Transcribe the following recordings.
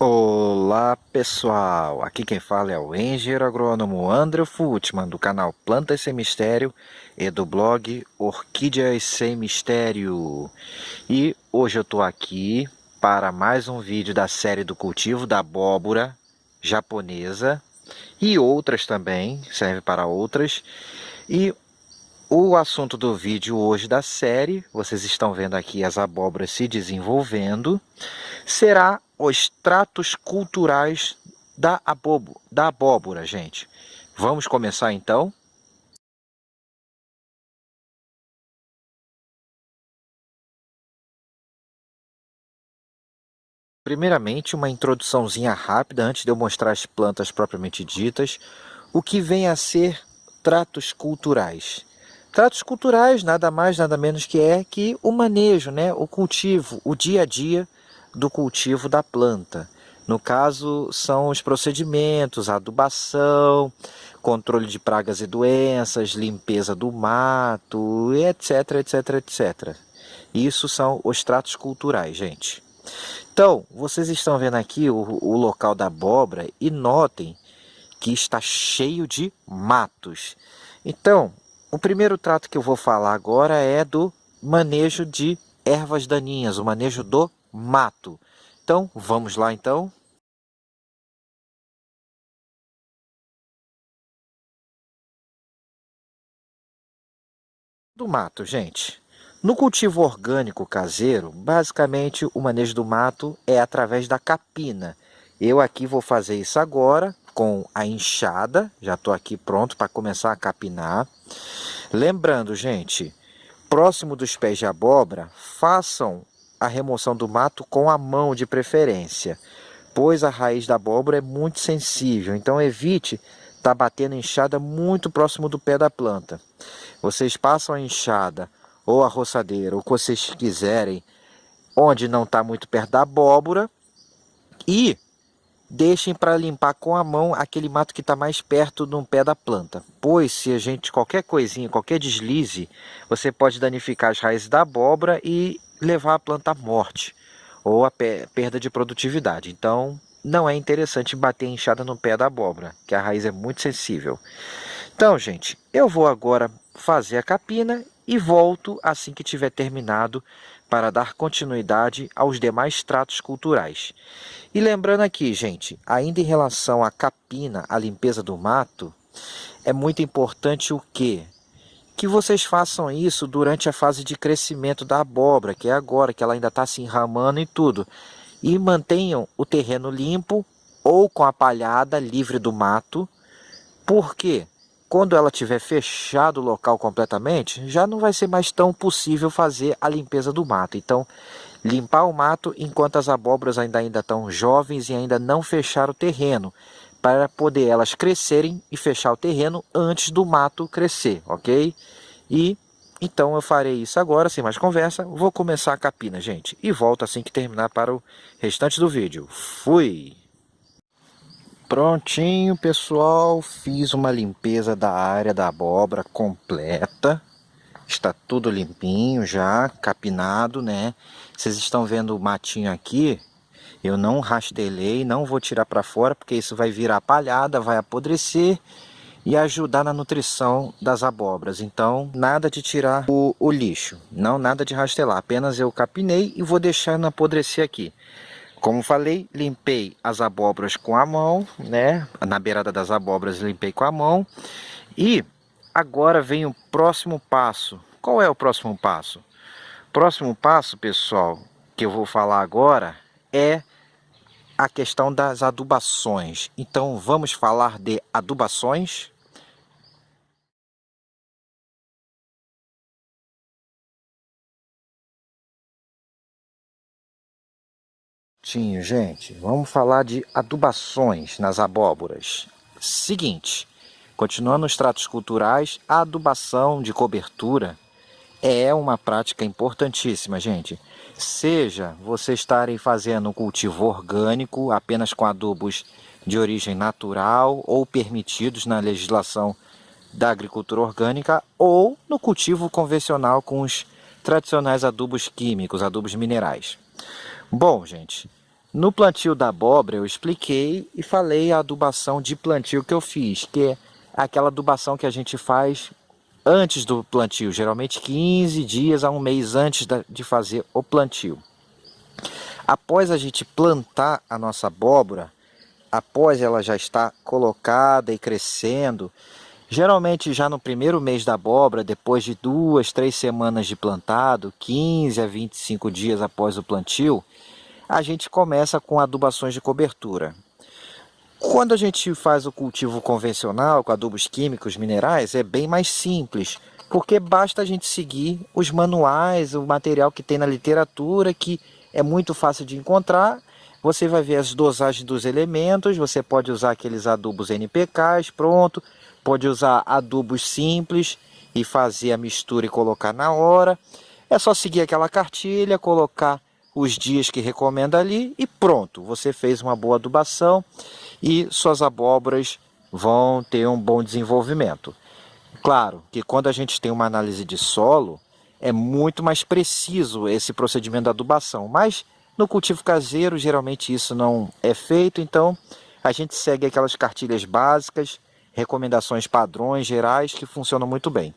Olá pessoal, aqui quem fala é o engenheiro agrônomo André Futman do canal Plantas Sem Mistério e do blog Orquídeas Sem Mistério. E hoje eu estou aqui para mais um vídeo da série do cultivo da abóbora japonesa e outras também, serve para outras. E o assunto do vídeo hoje da série, vocês estão vendo aqui as abóboras se desenvolvendo, será os tratos culturais da abóbora, gente. Vamos começar então? Primeiramente, uma introduçãozinha rápida antes de eu mostrar as plantas propriamente ditas. O que vem a ser tratos culturais? Tratos culturais nada mais, nada menos que o manejo, né? O cultivo, o dia a dia do cultivo da planta. No caso, são os procedimentos, a adubação, controle de pragas e doenças, limpeza do mato, etc, etc, etc. Isso são os tratos culturais, gente. Então, vocês estão vendo aqui o local da abóbora e notem que está cheio de matos. Então, o primeiro trato que eu vou falar agora é do manejo de ervas daninhas, o manejo do mato. Então, vamos lá então? Do mato, gente. No cultivo orgânico caseiro, basicamente o manejo do mato é através da capina. Eu aqui vou fazer isso agora com a enxada, já estou aqui pronto para começar a capinar. Lembrando, gente, próximo dos pés de abóbora, façam a remoção do mato com a mão de preferência, pois a raiz da abóbora é muito sensível, então evite estar batendo a enxada muito próximo do pé da planta. Vocês passam a enxada ou a roçadeira, o que vocês quiserem, onde não está muito perto da abóbora, e deixem para limpar com a mão aquele mato que está mais perto do pé da planta. Pois se a gente, qualquer coisinha, qualquer deslize, você pode danificar as raízes da abóbora e levar a planta à morte ou a perda de produtividade. Então, não é interessante bater a enxada no pé da abóbora, que a raiz é muito sensível. Então, gente, eu vou agora fazer a capina e volto assim que tiver terminado para dar continuidade aos demais tratos culturais. E lembrando aqui, gente, ainda em relação à capina, à limpeza do mato, é muito importante o quê? Que vocês façam isso durante a fase de crescimento da abóbora, que é agora, que ela ainda está se enramando e tudo. E mantenham o terreno limpo ou com a palhada livre do mato. Por quê? Quando ela tiver fechado o local completamente, já não vai ser mais tão possível fazer a limpeza do mato. Então, limpar o mato enquanto as abóboras ainda estão jovens e ainda não fecharam o terreno, para poder elas crescerem e fechar o terreno antes do mato crescer, ok? E então eu farei isso agora, sem mais conversa, vou começar a capina, gente. E volto assim que terminar para o restante do vídeo. Fui! Prontinho, pessoal, fiz uma limpeza da área da abóbora completa. Está tudo limpinho já, capinado, né? Vocês estão vendo o matinho aqui? Eu não rastelei, não vou tirar para fora, porque isso vai virar palhada, vai apodrecer e ajudar na nutrição das abóboras. Então, nada de tirar o lixo, não nada de rastelar, apenas eu capinei e vou deixando apodrecer aqui. Como falei, limpei as abóboras com a mão, né? Na beirada das abóboras limpei com a mão. E agora vem o próximo passo. Qual é o próximo passo? O próximo passo, pessoal, que eu vou falar agora é a questão das adubações. Então vamos falar de adubações. Tinho, gente, vamos falar de adubações nas abóboras. Seguinte, continuando os tratos culturais, a adubação de cobertura é uma prática importantíssima, gente. Seja você estarem fazendo um cultivo orgânico, apenas com adubos de origem natural ou permitidos na legislação da agricultura orgânica, ou no cultivo convencional com os tradicionais adubos químicos, adubos minerais. Bom, gente, No plantio da abóbora eu expliquei e falei a adubação de plantio que eu fiz, que é aquela adubação que a gente faz antes do plantio, geralmente 15 dias a um mês antes de fazer o plantio. Após a gente plantar a nossa abóbora, após ela já estar colocada e crescendo, geralmente já no primeiro mês da abóbora, depois de 2, 3 semanas de plantado, 15 a 25 dias após o plantio, a gente começa com adubações de cobertura. Quando a gente faz o cultivo convencional, com adubos químicos, minerais, é bem mais simples, porque basta a gente seguir os manuais, o material que tem na literatura, que é muito fácil de encontrar. Você vai ver as dosagens dos elementos, você pode usar aqueles adubos NPKs, pronto, pode usar adubos simples e fazer a mistura e colocar na hora. É só seguir aquela cartilha, colocar os dias que recomenda ali e pronto, você fez uma boa adubação e suas abóboras vão ter um bom desenvolvimento. Claro que quando a gente tem uma análise de solo, é muito mais preciso esse procedimento da adubação, mas no cultivo caseiro geralmente isso não é feito, então a gente segue aquelas cartilhas básicas, recomendações padrões gerais que funcionam muito bem.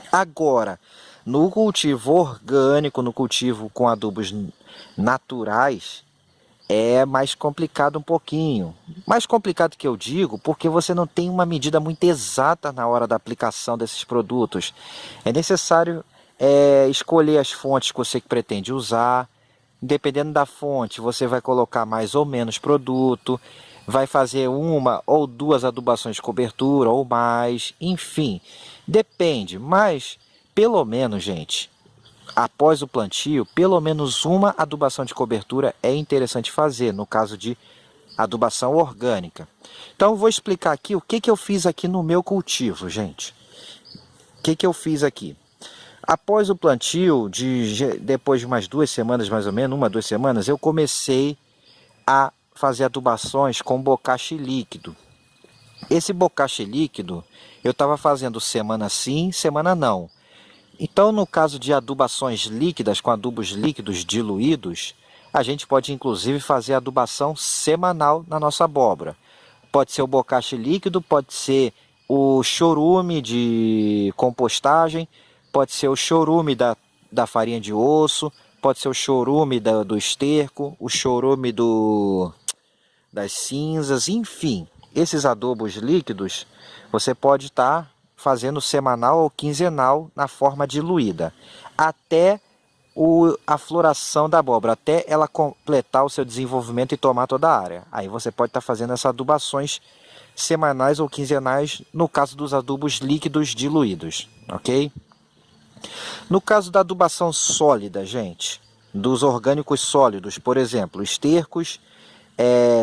Agora, no cultivo orgânico, no cultivo com adubos naturais, é mais complicado um pouquinho. Mais complicado que eu digo, porque você não tem uma medida muito exata na hora da aplicação desses produtos. É necessário escolher as fontes que você pretende usar. Dependendo da fonte, você vai colocar mais ou menos produto, vai fazer uma ou duas adubações de cobertura ou mais, enfim, depende, mas pelo menos, gente, após o plantio, pelo menos uma adubação de cobertura é interessante fazer, no caso de adubação orgânica. Então eu vou explicar aqui o que eu fiz aqui no meu cultivo, gente. O que eu fiz aqui? Após o plantio, depois de umas 2 semanas mais ou menos, 1, 2 semanas, eu comecei a fazer adubações com bocache líquido. Esse bocache líquido eu estava fazendo semana sim, semana não. Então, no caso de adubações líquidas, com adubos líquidos diluídos, a gente pode inclusive fazer adubação semanal na nossa abóbora. Pode ser o bocache líquido, pode ser o chorume de compostagem, pode ser o chorume da farinha de osso, pode ser o chorume do esterco, o chorume das cinzas, enfim. Esses adubos líquidos você pode estar fazendo semanal ou quinzenal na forma diluída, até a floração da abóbora, até ela completar o seu desenvolvimento e tomar toda a área. Aí você pode estar fazendo essas adubações semanais ou quinzenais, no caso dos adubos líquidos diluídos, ok? No caso da adubação sólida, gente, dos orgânicos sólidos, por exemplo, estercos,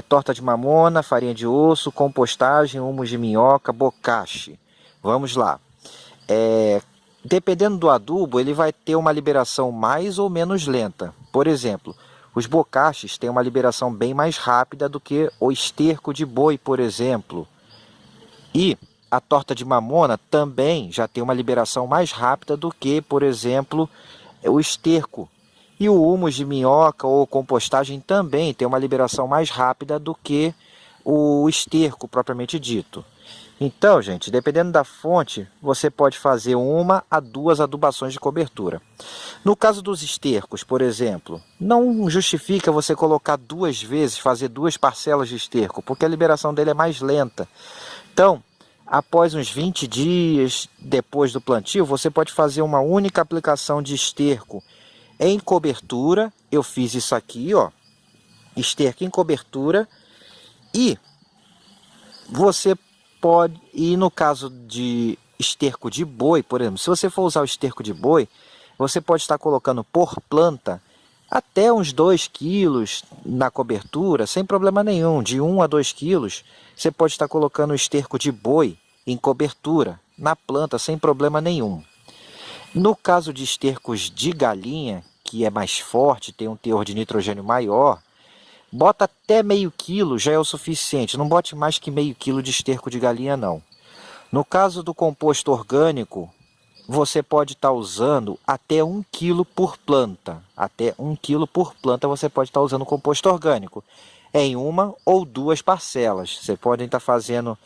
torta de mamona, farinha de osso, compostagem, humus de minhoca, bocache. Vamos lá. Dependendo do adubo, ele vai ter uma liberação mais ou menos lenta. Por exemplo, os bocaches têm uma liberação bem mais rápida do que o esterco de boi, por exemplo. E a torta de mamona também já tem uma liberação mais rápida do que, por exemplo, o esterco. E o humus de minhoca ou compostagem também tem uma liberação mais rápida do que o esterco propriamente dito. Então, gente, dependendo da fonte, você pode fazer 1 a 2 adubações de cobertura. No caso dos estercos, por exemplo, não justifica você colocar 2 vezes, fazer 2 parcelas de esterco, porque a liberação dele é mais lenta. Então, após uns 20 dias depois do plantio, você pode fazer uma única aplicação de esterco em cobertura. Eu fiz isso aqui, ó, esterco em cobertura, e você pode, e no caso de esterco de boi, por exemplo, se você for usar o esterco de boi, você pode estar colocando por planta até uns 2 quilos na cobertura, sem problema nenhum, de 1 a 2 quilos, você pode estar colocando o esterco de boi em cobertura, na planta, sem problema nenhum. No caso de estercos de galinha, que é mais forte, tem um teor de nitrogênio maior, bota até meio quilo, já é o suficiente. Não bote mais que meio quilo de esterco de galinha, não. No caso do composto orgânico, você pode estar usando até 1 quilo por planta. Até 1 quilo por planta você pode estar usando composto orgânico em uma ou duas parcelas. Você pode estar fazendo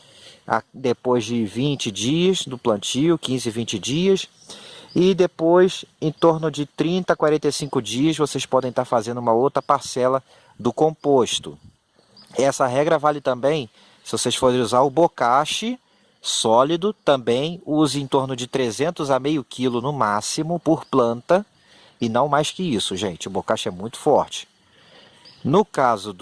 depois de 20 dias do plantio, 15, 20 dias. E depois, em torno de 30 a 45 dias, vocês podem estar fazendo uma outra parcela do composto. Essa regra vale também se vocês forem usar o bocache sólido, também use em torno de 300 a meio quilo no máximo por planta, e não mais que isso, gente. O bocache é muito forte. No caso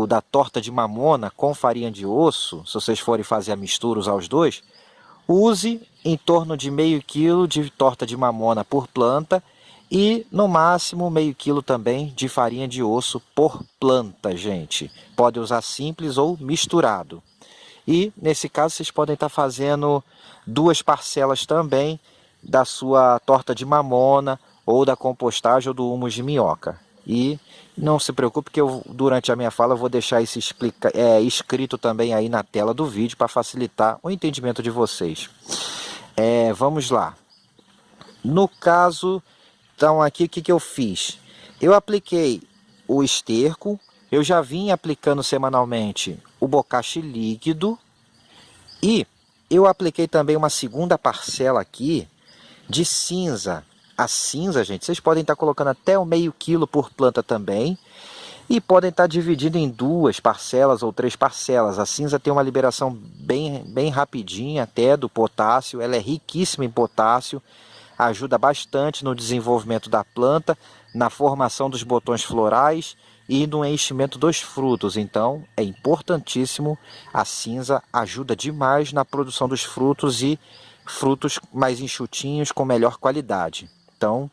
da torta de mamona com farinha de osso, se vocês forem fazer a mistura, usar os dois, use em torno de meio quilo de torta de mamona por planta e no máximo meio quilo também de farinha de osso por planta, gente. Pode usar simples ou misturado. E nesse caso vocês podem estar fazendo duas parcelas também da sua torta de mamona ou da compostagem ou do humus de minhoca. E não se preocupe que durante a minha fala eu vou deixar isso escrito também aí na tela do vídeo para facilitar o entendimento de vocês. Vamos lá. No caso, então aqui o que eu fiz? Eu apliquei o esterco, eu já vim aplicando semanalmente o bocache líquido e eu apliquei também uma segunda parcela aqui de cinza. A cinza, gente, vocês podem estar colocando até o meio quilo por planta também. E podem estar dividindo em duas parcelas ou três parcelas. A cinza tem uma liberação bem rapidinha até do potássio. Ela é riquíssima em potássio. Ajuda bastante no desenvolvimento da planta, na formação dos botões florais e no enchimento dos frutos. Então, é importantíssimo. A cinza ajuda demais na produção dos frutos e frutos mais enxutinhos com melhor qualidade. Então,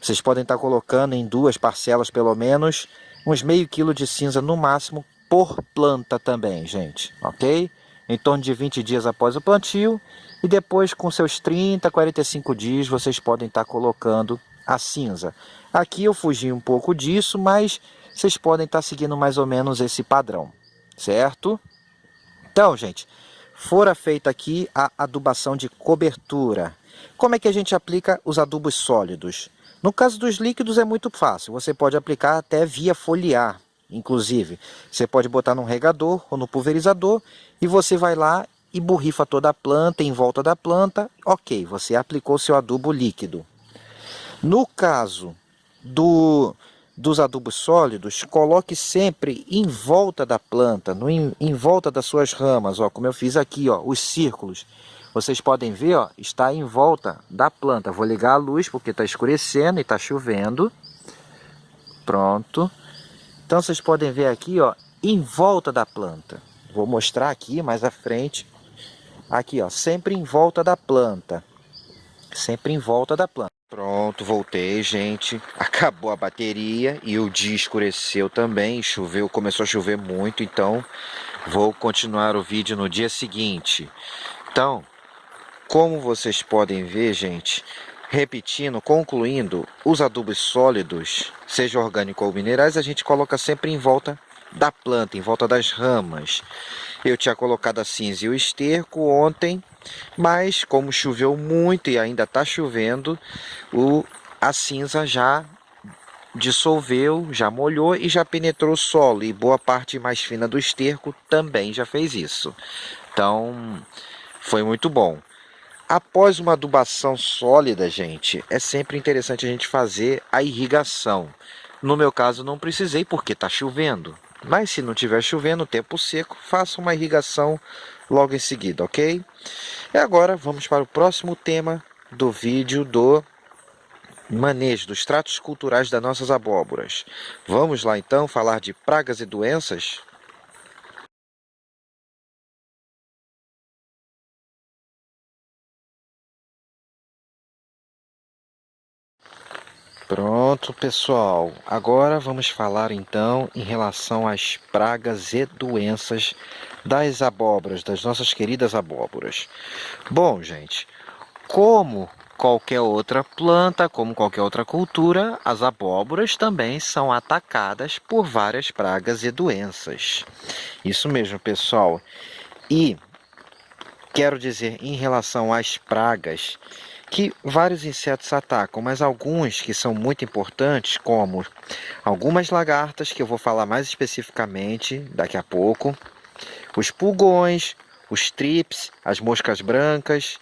vocês podem estar colocando em duas parcelas pelo menos, uns meio quilo de cinza no máximo por planta também, gente, ok? Em torno de 20 dias após o plantio e depois com seus 30, 45 dias vocês podem estar colocando a cinza. Aqui eu fugi um pouco disso, mas vocês podem estar seguindo mais ou menos esse padrão, certo? Então, gente, fora feita aqui a adubação de cobertura. Como é que a gente aplica os adubos sólidos? No caso dos líquidos é muito fácil, você pode aplicar até via foliar, inclusive. Você pode botar num regador ou no pulverizador e você vai lá e borrifa toda a planta, em volta da planta, ok, você aplicou seu adubo líquido. No caso dos adubos sólidos, coloque sempre em volta da planta, em volta das suas ramas, ó, como eu fiz aqui, ó, os círculos. Vocês podem ver, ó, está em volta da planta. Vou ligar a luz porque está escurecendo e está chovendo. Pronto. Então vocês podem ver aqui, ó, em volta da planta. Vou mostrar aqui mais à frente. Aqui, ó, sempre em volta da planta. Sempre em volta da planta. Pronto, voltei, gente. Acabou a bateria e o dia escureceu também. Choveu, começou a chover muito, então vou continuar o vídeo no dia seguinte. Então, como vocês podem ver, gente, repetindo, concluindo, os adubos sólidos, seja orgânico ou minerais, a gente coloca sempre em volta da planta, em volta das ramas. Eu tinha colocado a cinza e o esterco ontem, mas como choveu muito e ainda está chovendo, a cinza já dissolveu, já molhou e já penetrou o solo. E boa parte mais fina do esterco também já fez isso. Então, foi muito bom. Após uma adubação sólida, gente, é sempre interessante a gente fazer a irrigação. No meu caso, não precisei porque está chovendo. Mas se não estiver chovendo, tempo seco, faça uma irrigação logo em seguida, ok? E agora vamos para o próximo tema do vídeo do manejo dos tratos culturais das nossas abóboras. Vamos lá então falar de pragas e doenças? Pronto, pessoal. Agora vamos falar então em relação às pragas e doenças das abóboras, das nossas queridas abóboras. Bom, gente, como qualquer outra planta, como qualquer outra cultura, as abóboras também são atacadas por várias pragas e doenças. Isso mesmo, pessoal. E quero dizer, em relação às pragas, que vários insetos atacam, mas alguns que são muito importantes, como algumas lagartas, que eu vou falar mais especificamente daqui a pouco, os pulgões, os trips, as moscas brancas,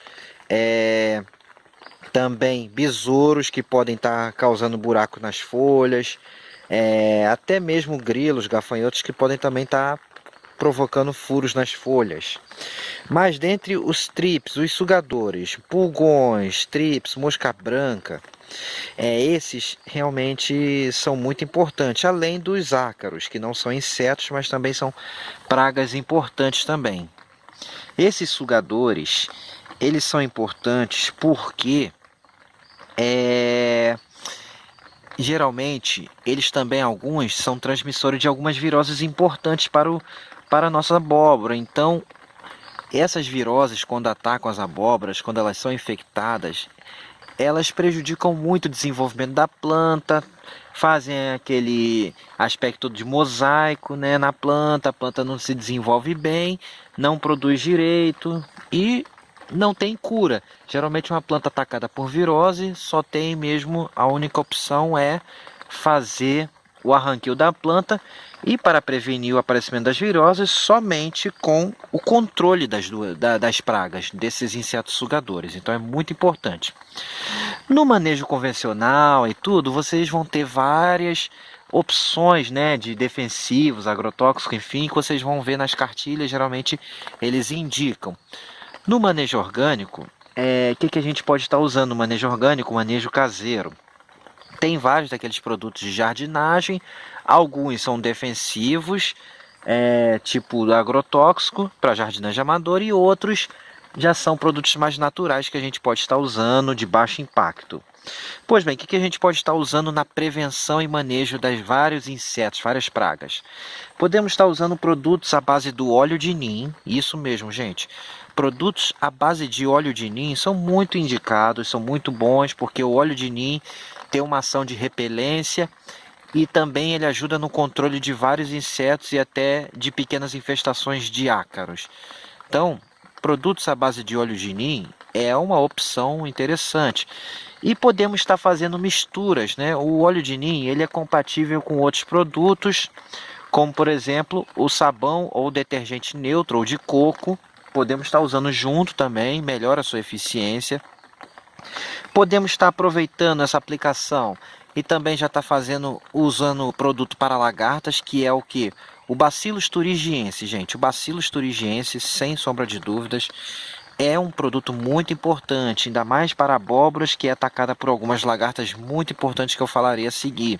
também besouros que podem estar causando buraco nas folhas, até mesmo grilos, gafanhotos que podem também estar provocando furos nas folhas. Mas dentre os trips, os sugadores, pulgões, trips, mosca branca, esses realmente são muito importantes, além dos ácaros, que não são insetos, mas também são pragas importantes também. Esses sugadores, eles são importantes porque geralmente eles também, alguns, são transmissores de algumas viroses importantes para a nossa abóbora. Então, essas viroses, quando atacam as abóboras, quando elas são infectadas, elas prejudicam muito o desenvolvimento da planta, fazem aquele aspecto de mosaico, né, na planta, a planta não se desenvolve bem, não produz direito e não tem cura. Geralmente uma planta atacada por virose só tem mesmo, a única opção é fazer o arranquio da planta, e para prevenir o aparecimento das viroses, somente com o controle das pragas, desses insetos sugadores. Então é muito importante. No manejo convencional e tudo, vocês vão ter várias opções, né, de defensivos, agrotóxicos, enfim, que vocês vão ver nas cartilhas, geralmente eles indicam. No manejo orgânico, que a gente pode estar usando no manejo orgânico, manejo caseiro? Tem vários daqueles produtos de jardinagem, alguns são defensivos, tipo agrotóxico para jardinagem amadora, e outros já são produtos mais naturais que a gente pode estar usando de baixo impacto. Pois bem, o que a gente pode estar usando na prevenção e manejo das vários insetos, várias pragas? Podemos estar usando produtos à base do óleo de nim, isso mesmo, gente. Produtos à base de óleo de nim são muito indicados, são muito bons, porque o óleo de nim tem uma ação de repelência e também ele ajuda no controle de vários insetos e até de pequenas infestações de ácaros. Então, produtos à base de óleo de nim é uma opção interessante. E podemos estar fazendo misturas, né? O óleo de nim ele é compatível com outros produtos, como por exemplo o sabão ou detergente neutro ou de coco. Podemos estar usando junto também, melhora a sua eficiência. Podemos estar aproveitando essa aplicação e também já está usando o produto para lagartas, que é o que? O Bacillus thuringiensis, gente. O Bacillus thuringiensis, sem sombra de dúvidas, é um produto muito importante, ainda mais para abóboras, que é atacada por algumas lagartas muito importantes que eu falarei a seguir.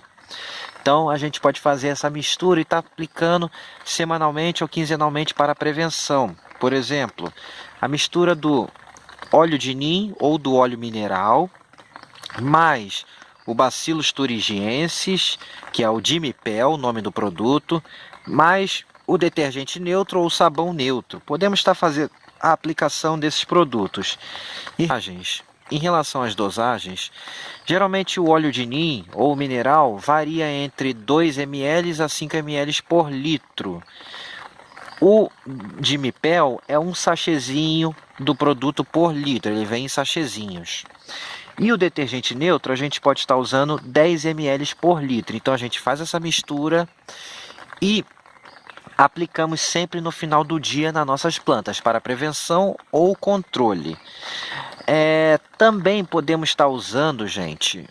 Então a gente pode fazer essa mistura e estar aplicando semanalmente ou quinzenalmente para a prevenção. Por exemplo, a mistura do óleo de nim ou do óleo mineral, mais o Bacillus thuringiensis, que é o Dimipel, o nome do produto, mais o detergente neutro ou o sabão neutro. Podemos estar fazendo a aplicação desses produtos. Em relação às dosagens, geralmente o óleo de nim ou mineral varia entre 2 ml a 5 ml por litro. O Dimipel é um sachêzinho do produto por litro, ele vem em sachêzinhos. E o detergente neutro a gente pode estar usando 10 ml por litro. Então a gente faz essa mistura e aplicamos sempre no final do dia nas nossas plantas para prevenção ou controle. Também podemos estar usando, gente,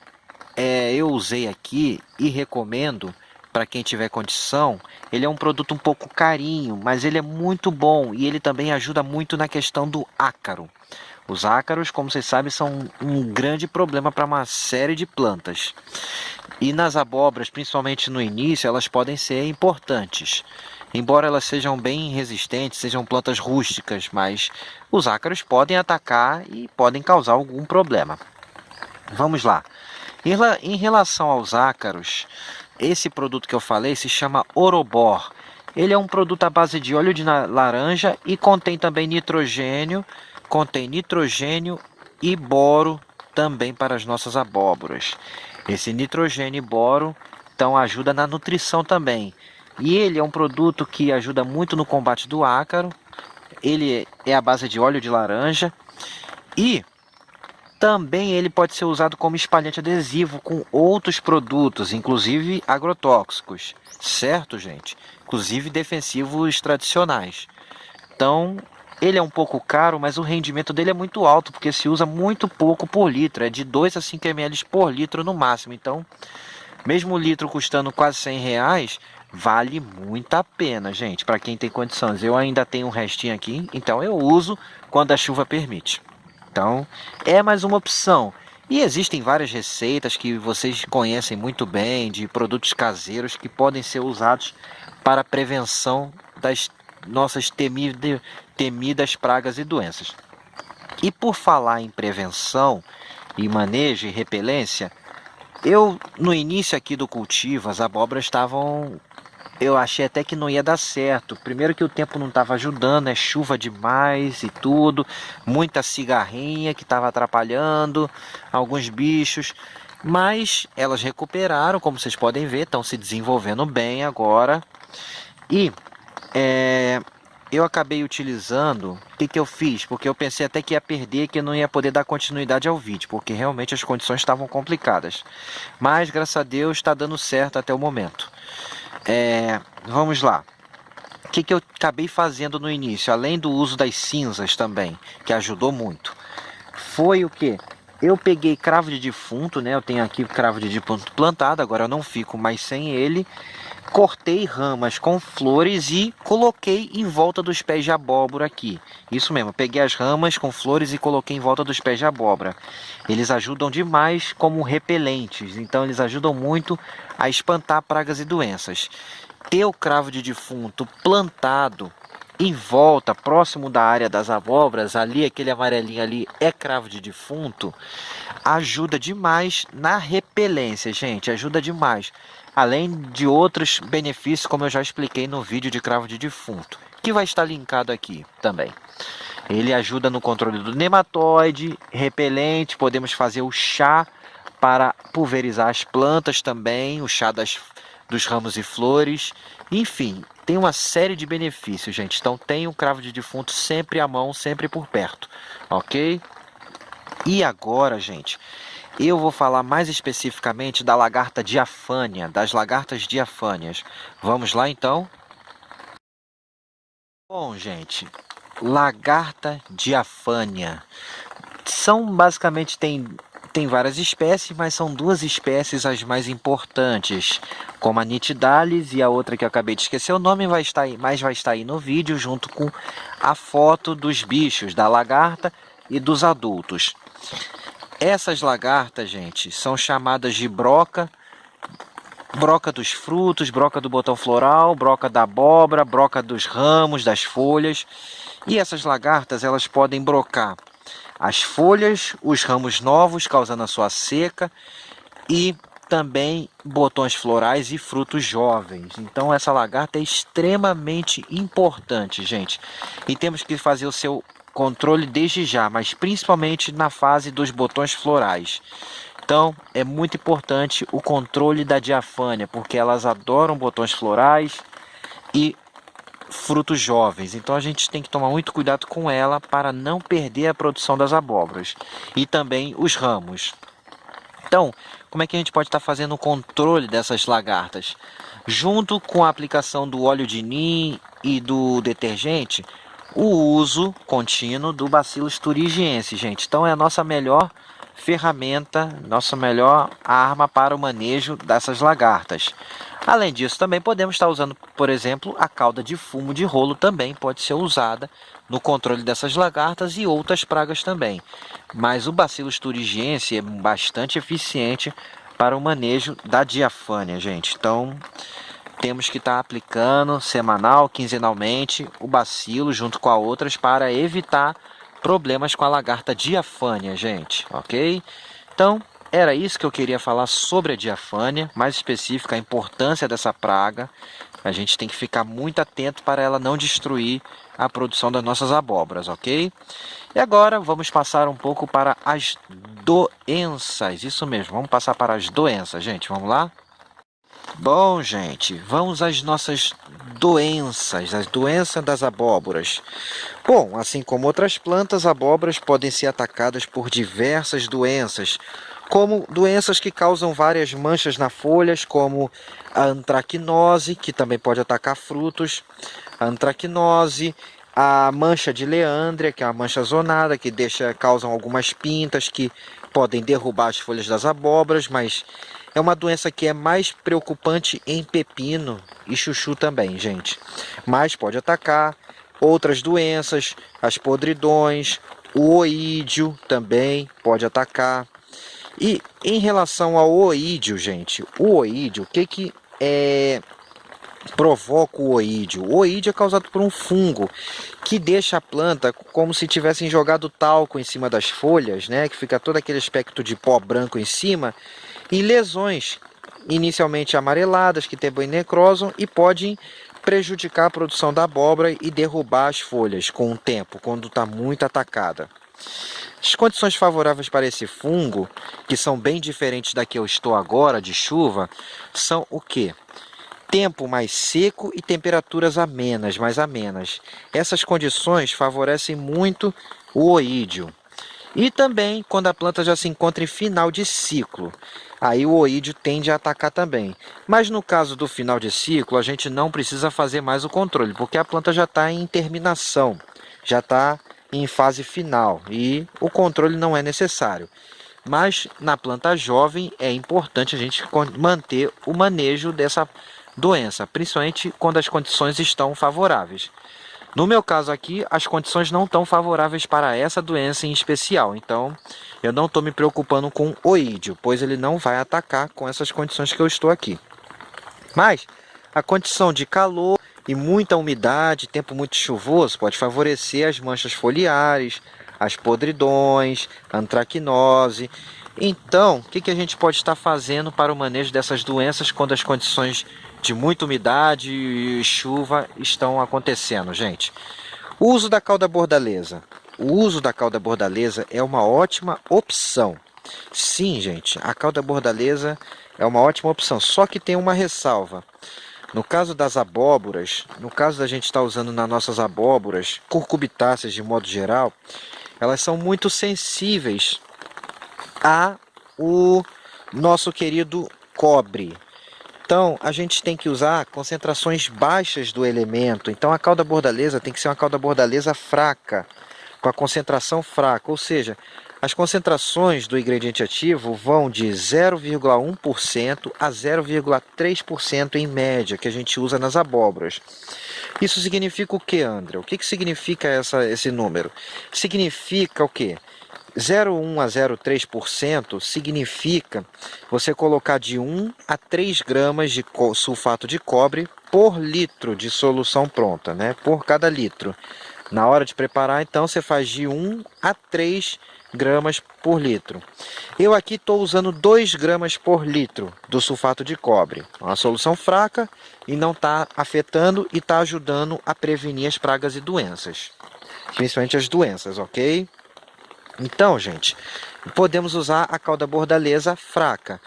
eu usei aqui e recomendo para quem tiver condição. Ele é um produto um pouco carinho, mas ele é muito bom e ele também ajuda muito na questão do ácaro. Os ácaros, como vocês sabem, são um grande problema para uma série de plantas. E nas abóboras, principalmente no início, elas podem ser importantes. Embora elas sejam bem resistentes, sejam plantas rústicas, mas os ácaros podem atacar e podem causar algum problema. Vamos lá. Em relação aos ácaros, esse produto que eu falei se chama Orobor. Ele é um produto à base de óleo de laranja e contém também nitrogênio, e boro também para as nossas abóboras. Esse nitrogênio e boro então ajuda na nutrição também. E ele é um produto que ajuda muito no combate do ácaro. Ele é à base de óleo de laranja e Também ele pode ser usado como espalhante adesivo com outros produtos, inclusive agrotóxicos, certo, gente? Inclusive defensivos tradicionais. Então, ele é um pouco caro, mas o rendimento dele é muito alto, porque se usa muito pouco por litro, é de 2 a 5 ml por litro no máximo. Então, mesmo o litro custando quase R$ 100, vale muito a pena, gente, para quem tem condições. Eu ainda tenho um restinho aqui, então eu uso quando a chuva permite. Então, é mais uma opção. E existem várias receitas que vocês conhecem muito bem, de produtos caseiros que podem ser usados para a prevenção das nossas temidas pragas e doenças. E por falar em prevenção e manejo e repelência, no início aqui do cultivo, as abóboras estavam... Eu achei até que não ia dar certo. Primeiro que o tempo não estava ajudando, é chuva demais e tudo. Muita cigarrinha que estava atrapalhando, alguns bichos. Mas elas recuperaram, como vocês podem ver, estão se desenvolvendo bem agora. E eu acabei utilizando... O que eu fiz? Porque eu pensei até que ia perder, que eu não ia poder dar continuidade ao vídeo, porque realmente as condições estavam complicadas. Mas, graças a Deus, está dando certo até o momento. Vamos lá. O que eu acabei fazendo no início, além do uso das cinzas também, que ajudou muito, foi o que? Eu peguei cravo de defunto, né? Eu tenho aqui cravo de defunto plantado, agora eu não fico mais sem ele. Cortei ramas com flores e coloquei em volta dos pés de abóbora aqui. Isso mesmo, peguei as ramas com flores e coloquei em volta dos pés de abóbora. Eles ajudam demais como repelentes, então eles ajudam muito a espantar pragas e doenças. Ter o cravo de defunto plantado em volta, próximo da área das abóboras, ali, aquele amarelinho ali é cravo de defunto, ajuda demais na repelência, gente, ajuda demais. Além de outros benefícios, como eu já expliquei no vídeo de cravo de defunto, que vai estar linkado aqui também. Ele ajuda no controle do nematóide, repelente, podemos fazer o chá para pulverizar as plantas também, o chá dos ramos e flores, enfim, tem uma série de benefícios, gente. Então tenha o cravo de defunto sempre à mão, sempre por perto, ok? E agora, gente, eu vou falar mais especificamente da lagarta diafânia, das lagartas diafâneas. Vamos lá, então? Bom, gente, lagarta diafânia. São basicamente, tem várias espécies, mas são duas espécies as mais importantes, como a nitidalis e a outra que eu acabei de esquecer o nome, vai estar aí, mas vai estar aí no vídeo junto com a foto dos bichos, da lagarta e dos adultos. Essas lagartas, gente, são chamadas de broca dos frutos, broca do botão floral, broca da abóbora, broca dos ramos, das folhas. E essas lagartas, elas podem brocar as folhas, os ramos novos, causando a sua seca, e também botões florais e frutos jovens. Então essa lagarta é extremamente importante, gente. E temos que fazer o seu controle desde já, mas principalmente na fase dos botões florais. Então é muito importante o controle da diafânia, porque elas adoram botões florais e frutos jovens. Então a gente tem que tomar muito cuidado com ela para não perder a produção das abóboras e também os ramos. Então, como é que a gente pode estar fazendo o controle dessas lagartas? Junto com a aplicação do óleo de nim e do detergente, o uso contínuo do Bacillus thuringiensis, gente. Então é a nossa melhor ferramenta, nossa melhor arma para o manejo dessas lagartas. Além disso, também podemos estar usando, por exemplo, a cauda de fumo de rolo também pode ser usada no controle dessas lagartas e outras pragas também. Mas o Bacillus thuringiensis é bastante eficiente para o manejo da diafânia, gente. Então, temos que estar aplicando semanal, quinzenalmente, o bacilo junto com as outras para evitar problemas com a lagarta diafânia, gente, ok? Então, era isso que eu queria falar sobre a diafânia, mais específica a importância dessa praga. A gente tem que ficar muito atento para ela não destruir a produção das nossas abóboras, ok? E agora vamos passar um pouco para as doenças, isso mesmo, vamos passar para as doenças, gente, vamos lá? Bom, gente, vamos às nossas doenças, as doenças das abóboras. Bom, assim como outras plantas, abóboras podem ser atacadas por diversas doenças, como doenças que causam várias manchas nas folhas, como a antracnose, que também pode atacar frutos, a antracnose, a mancha de Leandria, que é uma mancha zonada, que causam algumas pintas que podem derrubar as folhas das abóboras, mas é uma doença que é mais preocupante em pepino e chuchu também, gente. Mas pode atacar outras doenças, as podridões, o oídio também pode atacar. E em relação ao oídio, gente, o oídio, o que provoca o oídio? O oídio é causado por um fungo que deixa a planta como se tivessem jogado talco em cima das folhas, né? Que fica todo aquele aspecto de pó branco em cima, e lesões inicialmente amareladas que também necrosam e podem prejudicar a produção da abóbora e derrubar as folhas com o tempo, quando está muito atacada. As condições favoráveis para esse fungo, que são bem diferentes da que eu estou agora, de chuva, são o quê? Tempo mais seco e temperaturas amenas, mais amenas. Essas condições favorecem muito o oídio. E também quando a planta já se encontra em final de ciclo. Aí o oídio tende a atacar também. Mas no caso do final de ciclo, a gente não precisa fazer mais o controle, porque a planta já está em terminação, já está em fase final e o controle não é necessário. Mas na planta jovem é importante a gente manter o manejo dessa doença, principalmente quando as condições estão favoráveis. No meu caso aqui, as condições não estão favoráveis para essa doença em especial, então eu não estou me preocupando com oídio, pois ele não vai atacar com essas condições que eu estou aqui. Mas a condição de calor e muita umidade, tempo muito chuvoso, pode favorecer as manchas foliares, as podridões, a antracnose. Então, o que a gente pode estar fazendo para o manejo dessas doenças quando as condições de muita umidade e chuva estão acontecendo, gente? O uso da cauda bordaleza. O uso da cauda bordaleza é uma ótima opção. Sim, gente, a cauda bordaleza é uma ótima opção, só que tem uma ressalva. No caso das abóboras, no caso da gente estar usando nas nossas abóboras, curcubitáceas de modo geral, elas são muito sensíveis a o nosso querido cobre. Então, a gente tem que usar concentrações baixas do elemento. Então, a cauda bordaleza tem que ser uma cauda bordaleza fraca, com a concentração fraca. Ou seja, as concentrações do ingrediente ativo vão de 0,1% a 0,3% em média, que a gente usa nas abóboras. Isso significa o que, André? O que significa esse número? Significa o quê? 0,1 a 0,3% significa você colocar de 1 a 3 gramas de sulfato de cobre por litro de solução pronta, né? Por cada litro. Na hora de preparar, então, você faz de 1 a 3 gramas por litro. Eu aqui estou usando 2 gramas por litro do sulfato de cobre. Uma solução fraca e não está afetando e está ajudando a prevenir as pragas e doenças. Principalmente as doenças, ok? Então, gente, podemos usar a cauda bordaleza fraca.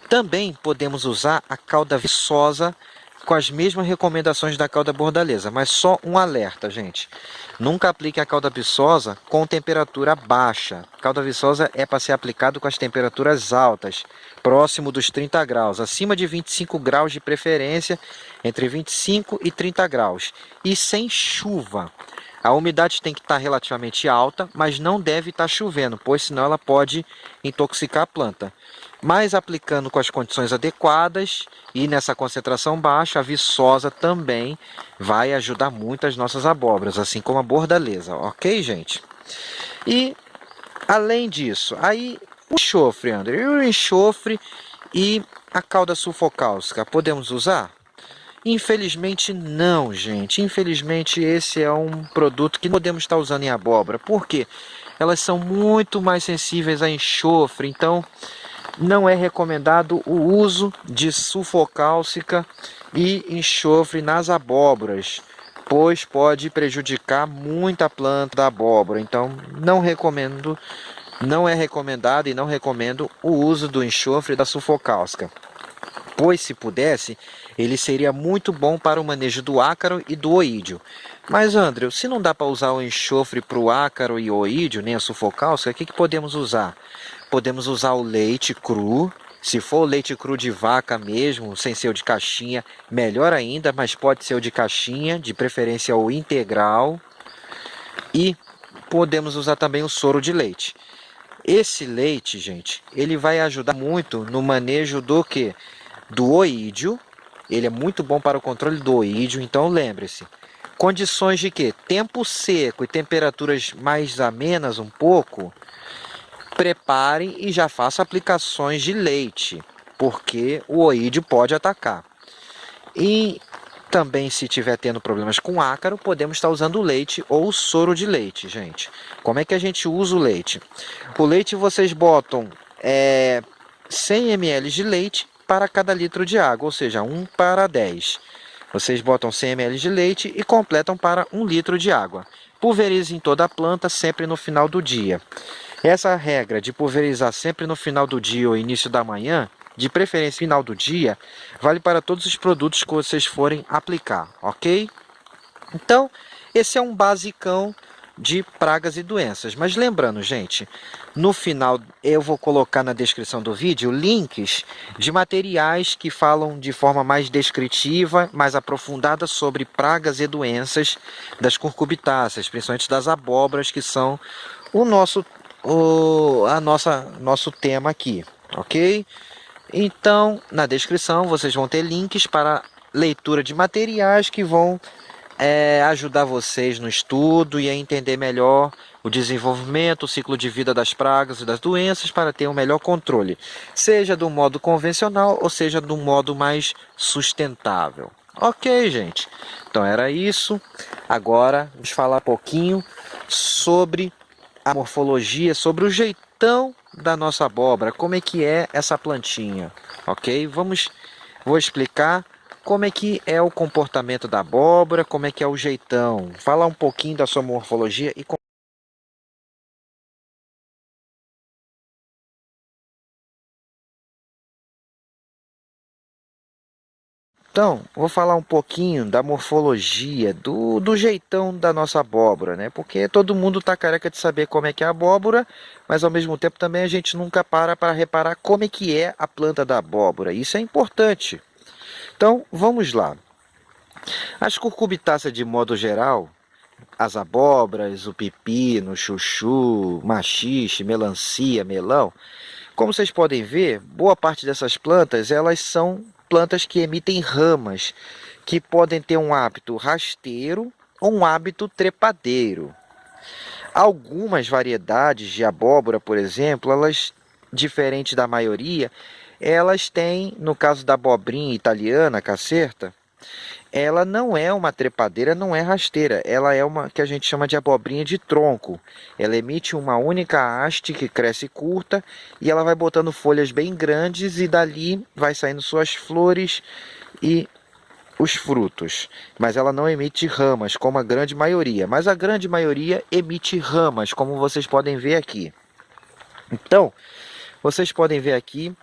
Também podemos usar a cauda viçosa com as mesmas recomendações da cauda bordaleza, mas só um alerta, gente. Nunca aplique a cauda viçosa com temperatura baixa. A cauda viçosa é para ser aplicado com as temperaturas altas, próximo dos 30 graus, acima de 25 graus de preferência, entre 25 e 30 graus, e sem chuva. A umidade tem que estar relativamente alta, mas não deve estar chovendo, pois senão ela pode intoxicar a planta. Mas aplicando com as condições adequadas e nessa concentração baixa, a viçosa também vai ajudar muito as nossas abóboras, assim como a bordaleza, ok, gente? E além disso, aí o enxofre, André, o enxofre e a cauda sulfocálcica, podemos usar? Infelizmente não, gente. Infelizmente esse é um produto que não podemos estar usando em abóbora. Por quê? Elas são muito mais sensíveis a enxofre, então não é recomendado o uso de sulfocálcica e enxofre nas abóboras, pois pode prejudicar muito a planta da abóbora. Então não recomendo, não é recomendado e não recomendo o uso do enxofre e da sulfocálcica. pois se pudesse, ele seria muito bom para o manejo do ácaro e do oídio. Mas, André, se não dá para usar o enxofre para o ácaro e o oídio, nem a sulfocálcica, o que podemos usar? Podemos usar o leite cru. Se for o leite cru de vaca mesmo, sem ser o de caixinha, melhor ainda, mas pode ser o de caixinha, de preferência o integral. E podemos usar também o soro de leite. Esse leite, gente, ele vai ajudar muito no manejo do quê? Do oídio. Ele é muito bom para o controle do oídio, então lembre-se. Condições de quê? Tempo seco e temperaturas mais amenas um pouco. Prepare e já faça aplicações de leite, porque o oídio pode atacar. E também, se estiver tendo problemas com ácaro, podemos estar usando o leite ou o soro de leite, gente. Como é que a gente usa o leite? O leite vocês botam 100 ml de leite para cada litro de água, ou seja, 1 para 10. Vocês botam 100 ml de leite e completam para 1 litro de água. Pulverize em toda a planta sempre no final do dia. Essa regra de pulverizar sempre no final do dia ou início da manhã, de preferência final do dia, vale para todos os produtos que vocês forem aplicar, ok? Então, esse é um basicão de pragas e doenças. Mas lembrando, gente, no final eu vou colocar na descrição do vídeo links de materiais que falam de forma mais descritiva, mais aprofundada sobre pragas e doenças das cucurbitáceas, principalmente das abóboras, que são nosso tema aqui, ok? Então, na descrição vocês vão ter links para leitura de materiais que vão ajudar vocês no estudo e a entender melhor o desenvolvimento, o ciclo de vida das pragas e das doenças para ter um melhor controle, seja do modo convencional ou seja do modo mais sustentável. Ok, gente? Então era isso. Agora vamos falar um pouquinho sobre a morfologia, sobre o jeitão da nossa abóbora, como é que é essa plantinha, ok? Vou explicar como é que é o comportamento da abóbora, como é que é o jeitão, falar um pouquinho da sua morfologia e então, vou falar um pouquinho da morfologia, do jeitão da nossa abóbora, né? Porque todo mundo está careca de saber como é que é a abóbora, mas ao mesmo tempo também a gente nunca para reparar como é que é a planta da abóbora. Isso é importante. Então, vamos lá. As cucurbitáceas, de modo geral, as abóboras, o pepino, chuchu, maxixe, melancia, melão, como vocês podem ver, boa parte dessas plantas, elas são plantas que emitem ramas, que podem ter um hábito rasteiro ou um hábito trepadeiro. Algumas variedades de abóbora, por exemplo, elas, diferente da maioria, elas têm, no caso da abobrinha italiana, a cacerta, ela não é uma trepadeira, não é rasteira. Ela é uma que a gente chama de abobrinha de tronco. Ela emite uma única haste que cresce curta e ela vai botando folhas bem grandes e dali vai saindo suas flores e os frutos. Mas ela não emite ramas, como a grande maioria. Mas a grande maioria emite ramas, como vocês podem ver aqui. Então, vocês podem ver aqui,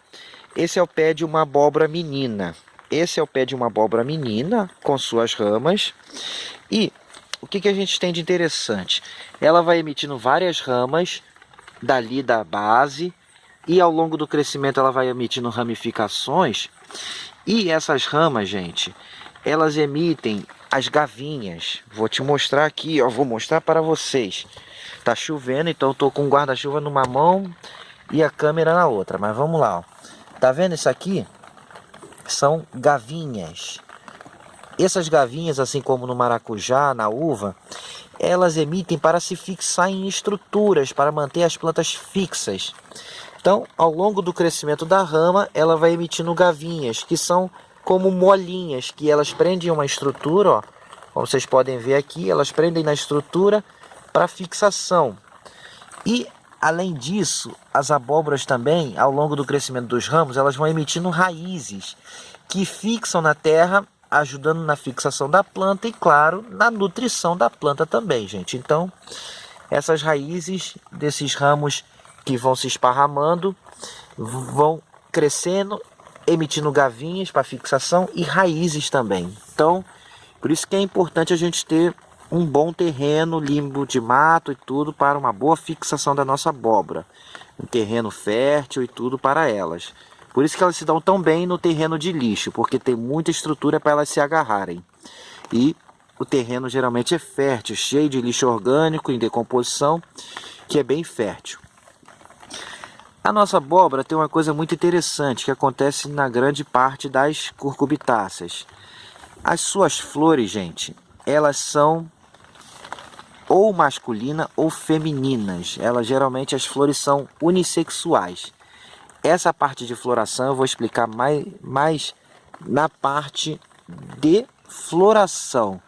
esse é o pé de uma abóbora menina. Esse é o pé de uma abóbora menina, com suas ramas. E o que a gente tem de interessante? Ela vai emitindo várias ramas dali da base. E ao longo do crescimento ela vai emitindo ramificações. E essas ramas, gente, elas emitem as gavinhas. Vou te mostrar aqui, ó, vou mostrar para vocês. Tá chovendo, então eu tô com o guarda-chuva numa mão e a câmera na outra. Mas vamos lá, ó. Tá vendo isso aqui? São gavinhas. Essas gavinhas, assim como no maracujá, na uva, elas emitem para se fixar em estruturas, para manter as plantas fixas. Então, ao longo do crescimento da rama, ela vai emitindo gavinhas, que são como molinhas, que elas prendem uma estrutura, ó, como vocês podem ver aqui, elas prendem na estrutura para fixação. E além disso, as abóboras também, ao longo do crescimento dos ramos, elas vão emitindo raízes que fixam na terra, ajudando na fixação da planta e, claro, na nutrição da planta também, gente. Então, essas raízes desses ramos que vão se esparramando, vão crescendo emitindo gavinhas para fixação e raízes também. Então, por isso que é importante a gente ter um bom terreno limpo de mato e tudo para uma boa fixação da nossa abóbora. Um terreno fértil e tudo para elas. Por isso que elas se dão tão bem no terreno de lixo, porque tem muita estrutura para elas se agarrarem. E o terreno geralmente é fértil, cheio de lixo orgânico em decomposição, que é bem fértil. A nossa abóbora tem uma coisa muito interessante que acontece na grande parte das cucurbitáceas. As suas flores, gente, elas são ou masculina ou femininas. Elas geralmente as flores são unissexuais. Essa parte de floração eu vou explicar mais na parte de floração.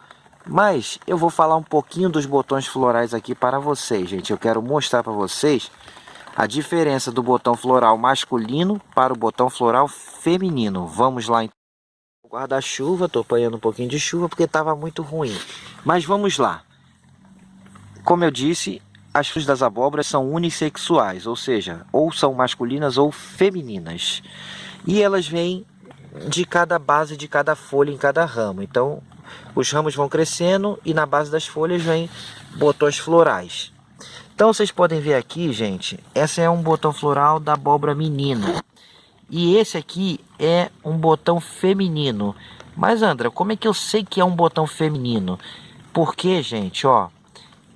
Mas eu vou falar um pouquinho dos botões florais aqui para vocês, gente. Eu quero mostrar para vocês a diferença do botão floral masculino para o botão floral feminino. Vamos lá então. Guarda-chuva, estou apanhando um pouquinho de chuva porque estava muito ruim. Mas vamos lá. Como eu disse, as flores das abóboras são unissexuais, ou seja, ou são masculinas ou femininas. E elas vêm de cada base de cada folha em cada ramo. Então, os ramos vão crescendo e na base das folhas vem botões florais. Então, vocês podem ver aqui, gente, essa é um botão floral da abóbora menina. E esse aqui é um botão feminino. Mas, André, como é que eu sei que é um botão feminino? Porque, gente, ó,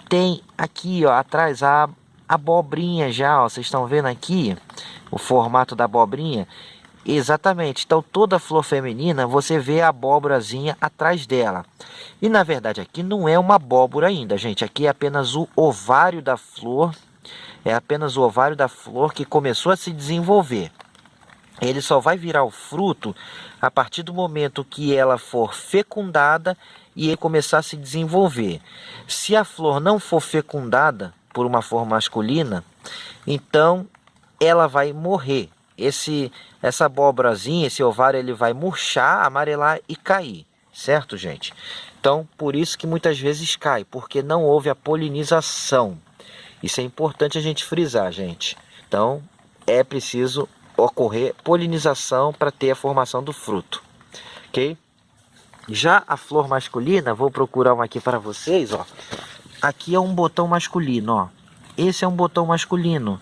tem aqui, ó, atrás a abobrinha já, ó, vocês estão vendo aqui o formato da abobrinha? Exatamente, então toda flor feminina você vê a abóborazinha atrás dela. E na verdade aqui não é uma abóbora ainda, gente, aqui é apenas o ovário da flor. É apenas o ovário da flor que começou a se desenvolver. Ele só vai virar o fruto a partir do momento que ela for fecundada e ele começar a se desenvolver. Se a flor não for fecundada por uma flor masculina, então ela vai morrer. Essa abóborazinha, esse ovário, ele vai murchar, amarelar e cair, certo, gente? Então, por isso que muitas vezes cai, porque não houve a polinização. Isso é importante a gente frisar, gente. Então, é preciso ocorrer polinização para ter a formação do fruto, ok? Já a flor masculina, vou procurar uma aqui para vocês, ó. Aqui é um botão masculino, ó. Esse é um botão masculino.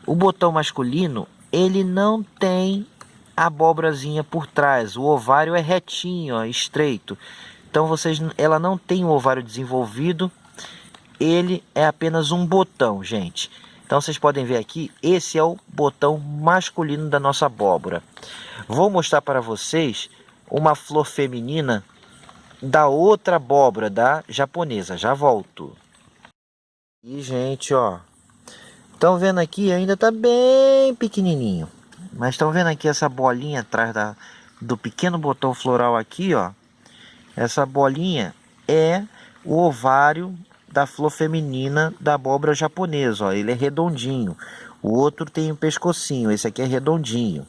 O botão masculino, ele não tem abóborazinha por trás. O ovário é retinho, ó, estreito. Então ela não tem o ovário desenvolvido. Ele é apenas um botão, gente. Então vocês podem ver aqui, esse é o botão masculino da nossa abóbora. Vou mostrar para vocês uma flor feminina da outra abóbora, da japonesa. Já volto. E, gente, ó. Estão vendo aqui? Ainda está bem pequenininho. Mas estão vendo aqui essa bolinha atrás do pequeno botão floral aqui, ó. Essa bolinha é o ovário da flor feminina da abóbora japonesa, ó. Ele é redondinho. O outro tem um pescocinho. Esse aqui é redondinho.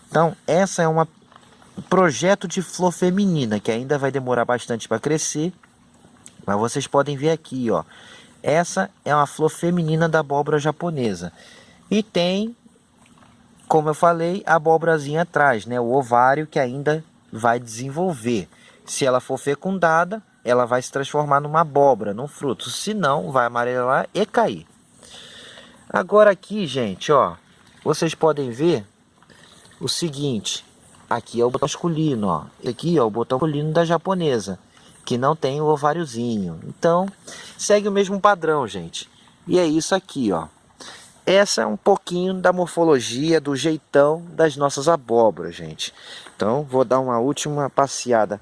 Então, essa é um projeto de flor feminina que ainda vai demorar bastante para crescer. Mas vocês podem ver aqui, ó. Essa é uma flor feminina da abóbora japonesa. E tem, como eu falei, a abóborazinha atrás, né? O ovário que ainda vai desenvolver. Se ela for fecundada, ela vai se transformar numa abóbora, num fruto. Se não, vai amarelar e cair. Agora aqui, gente, ó. Vocês podem ver o seguinte. Aqui é o botão masculino, ó. Aqui é o botão masculino da japonesa, que não tem o ováriozinho. Então, segue o mesmo padrão, gente. E é isso aqui, ó. Essa é um pouquinho da morfologia, do jeitão das nossas abóboras, gente. Então, vou dar uma última passeada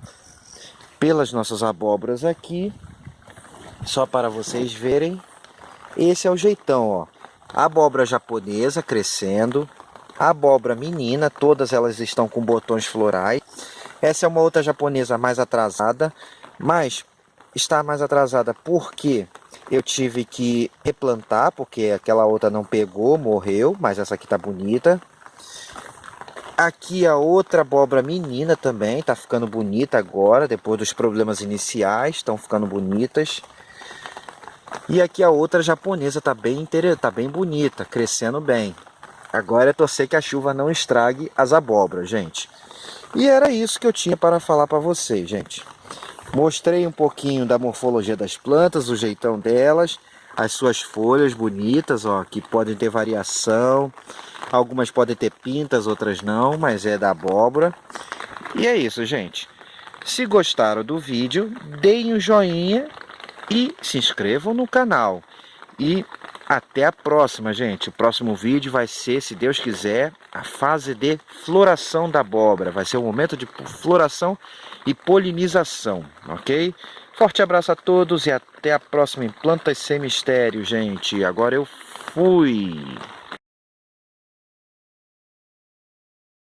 pelas nossas abóboras aqui, só para vocês verem. Esse é o jeitão, ó. A abóbora japonesa crescendo, a abóbora menina, todas elas estão com botões florais. Essa é uma outra japonesa mais atrasada, mas está mais atrasada porque eu tive que replantar, porque aquela outra não pegou, morreu, mas essa aqui tá bonita. Aqui a outra abóbora menina também, tá ficando bonita agora, depois dos problemas iniciais, estão ficando bonitas. E aqui a outra japonesa tá bem bonita, crescendo bem. Agora é torcer que a chuva não estrague as abóboras, gente. E era isso que eu tinha para falar para vocês, gente. Mostrei um pouquinho da morfologia das plantas, o jeitão delas, as suas folhas bonitas, ó, que podem ter variação. Algumas podem ter pintas, outras não, mas é da abóbora. E é isso, gente. Se gostaram do vídeo, deem um joinha e se inscrevam no canal. E até a próxima, gente. O próximo vídeo vai ser, se Deus quiser, a fase de floração da abóbora. Vai ser o momento de floração e polinização, ok? Forte abraço a todos e até a próxima em Plantas Sem Mistério, gente. Agora eu fui!